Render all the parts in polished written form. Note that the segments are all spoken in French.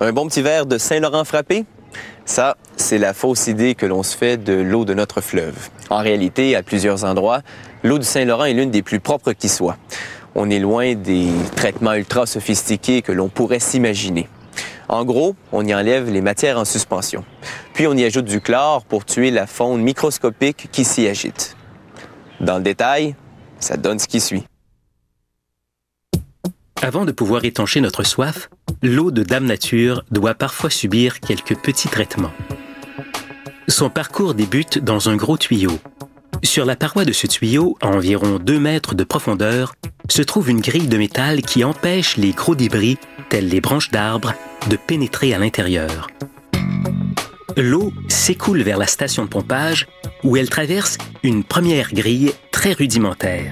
Un bon petit verre de Saint-Laurent frappé? Ça, c'est la fausse idée que l'on se fait de l'eau de notre fleuve. En réalité, à plusieurs endroits, l'eau du Saint-Laurent est l'une des plus propres qui soit. On est loin des traitements ultra sophistiqués que l'on pourrait s'imaginer. En gros, on y enlève les matières en suspension. Puis on y ajoute du chlore pour tuer la faune microscopique qui s'y agite. Dans le détail, ça donne ce qui suit. Avant de pouvoir étancher notre soif, l'eau de Dame Nature doit parfois subir quelques petits traitements. Son parcours débute dans un gros tuyau. Sur la paroi de ce tuyau, à environ 2 mètres de profondeur, se trouve une grille de métal qui empêche les gros débris, tels les branches d'arbres, de pénétrer à l'intérieur. L'eau s'écoule vers la station de pompage où elle traverse une première grille très rudimentaire.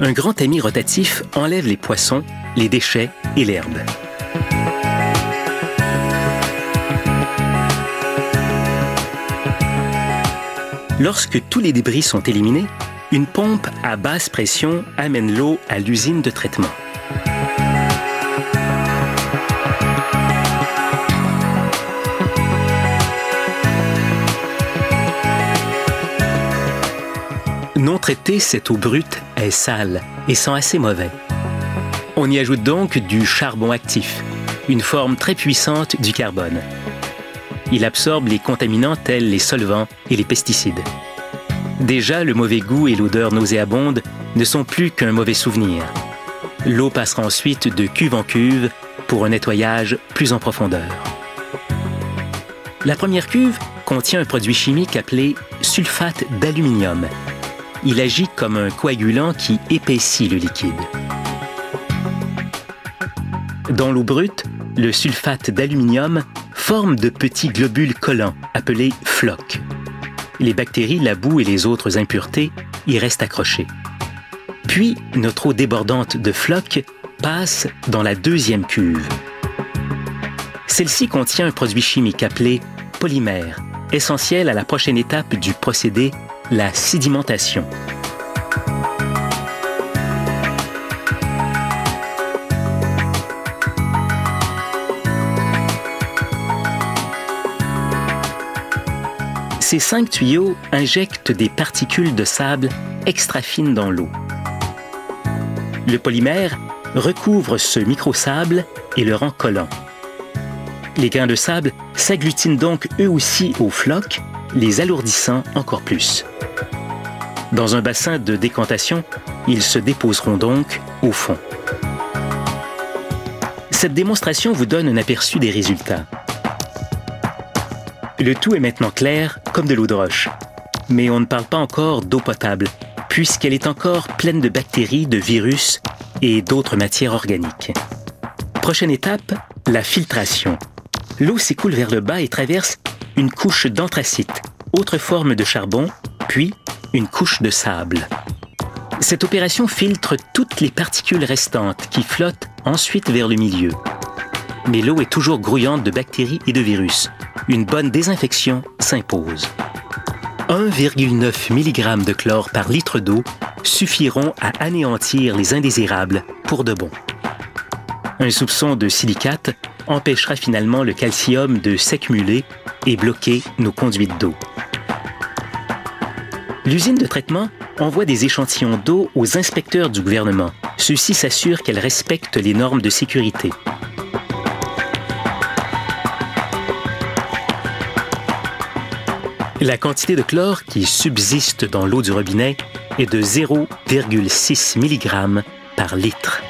Un grand tamis rotatif enlève les poissons, les déchets et l'herbe. Lorsque tous les débris sont éliminés, une pompe à basse pression amène l'eau à l'usine de traitement. Non traitée, cette eau brute est sale et sent assez mauvais. On y ajoute donc du charbon actif, une forme très puissante du carbone. Il absorbe les contaminants tels les solvants et les pesticides. Déjà, le mauvais goût et l'odeur nauséabonde ne sont plus qu'un mauvais souvenir. L'eau passera ensuite de cuve en cuve pour un nettoyage plus en profondeur. La première cuve contient un produit chimique appelé sulfate d'aluminium. Il agit comme un coagulant qui épaissit le liquide. Dans l'eau brute, le sulfate d'aluminium forme de petits globules collants appelés flocs. Les bactéries, la boue et les autres impuretés y restent accrochées. Puis, notre eau débordante de flocs passe dans la deuxième cuve. Celle-ci contient un produit chimique appelé polymère, essentiel à la prochaine étape du procédé, la sédimentation. Ces 5 tuyaux injectent des particules de sable extra fines dans l'eau. Le polymère recouvre ce microsable et le rend collant. Les grains de sable s'agglutinent donc eux aussi aux flocs, les alourdissant encore plus. Dans un bassin de décantation, ils se déposeront donc au fond. Cette démonstration vous donne un aperçu des résultats. Le tout est maintenant clair comme de l'eau de roche. Mais on ne parle pas encore d'eau potable, puisqu'elle est encore pleine de bactéries, de virus et d'autres matières organiques. Prochaine étape, la filtration. L'eau s'écoule vers le bas et traverse une couche d'anthracite, autre forme de charbon, puis une couche de sable. Cette opération filtre toutes les particules restantes qui flottent ensuite vers le milieu. Mais l'eau est toujours grouillante de bactéries et de virus. Une bonne désinfection s'impose. 1,9 mg de chlore par litre d'eau suffiront à anéantir les indésirables pour de bon. Un soupçon de silicate empêchera finalement le calcium de s'accumuler et bloquer nos conduites d'eau. L'usine de traitement envoie des échantillons d'eau aux inspecteurs du gouvernement. Ceux-ci s'assurent qu'elle respecte les normes de sécurité. La quantité de chlore qui subsiste dans l'eau du robinet est de 0,6 mg par litre.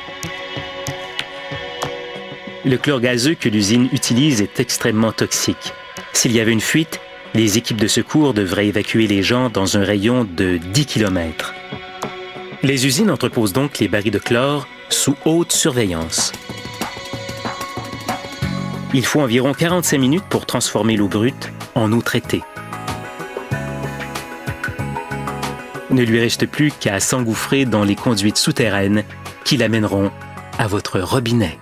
Le chlore gazeux que l'usine utilise est extrêmement toxique. S'il y avait une fuite, les équipes de secours devraient évacuer les gens dans un rayon de 10 km. Les usines entreposent donc les barils de chlore sous haute surveillance. Il faut environ 45 minutes pour transformer l'eau brute en eau traitée. Il ne lui reste plus qu'à s'engouffrer dans les conduites souterraines qui l'amèneront à votre robinet.